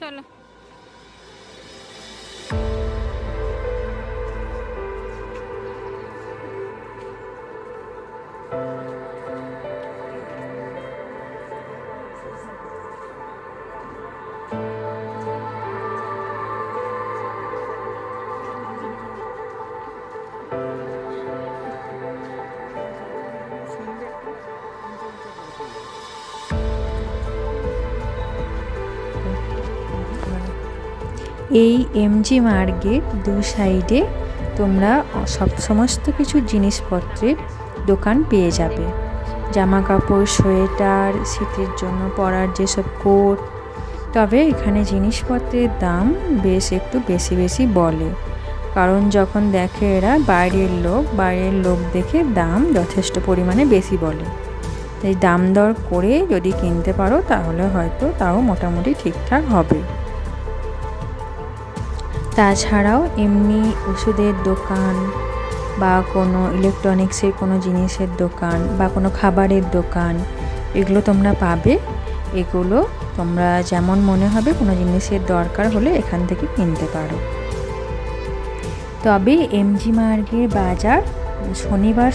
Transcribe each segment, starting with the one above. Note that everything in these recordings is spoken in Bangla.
চলো। এই এমজি মার্গের দু সাইডে তোমরা সমস্ত কিছু জিনিসপত্রের দোকান পেয়ে যাবে। জামা কাপড়, সোয়েটার, শীতের জন্য পরার যেসব কোট। তবে এখানে জিনিসপত্রের দাম বেশ একটু বেশি বেশি বলে, কারণ যখন দেখে এরা বাইরের লোক দেখে দাম যথেষ্ট পরিমাণে বেশি বলে। তাই দাম দর করে যদি কিনতে পারো তাহলে হয়তো তাও মোটামুটি ঠিকঠাক হবে। তাছাড়াও এমনি ওষুধের দোকান বা কোনো ইলেকট্রনিক্সের কোনো জিনিসের দোকান বা কোনো খাবারের দোকান, এগুলো তোমরা পাবে। এগুলো তোমরা যেমন মনে হবে কোনো জিনিসের দরকার হলে এখান থেকে কিনতে পারো। তবে এমজি মার্গের বাজার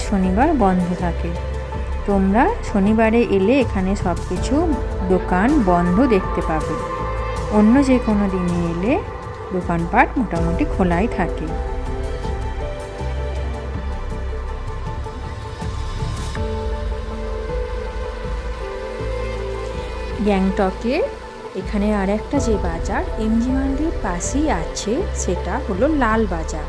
শনিবার বন্ধ থাকে। তোমরা শনিবারে এলে এখানে সব কিছু দোকান বন্ধ দেখতে পাবে। অন্য যে কোনো দিনে এলে দোকানপাট মোটামুটি খোলাই থাকে। গ্যাংটকে এখানে আর একটা যে বাজার এমজি মার্গের পাশেই আছে সেটা হলো লাল বাজার।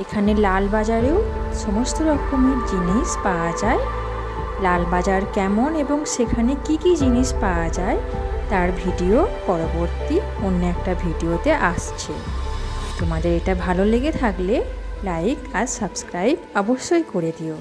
এখানে লাল বাজারেও সমস্ত রকমের জিনিস পাওয়া যায়। লাল বাজার কেমন এবং সেখানে কি কি জিনিস পাওয়া যায় তার ভিডিও পরবর্তী অন্য একটা ভিডিওতে আসছে। তোমাদের এটা ভালো লেগে থাকলে লাইক আর সাবস্ক্রাইব অবশ্যই করে দিও।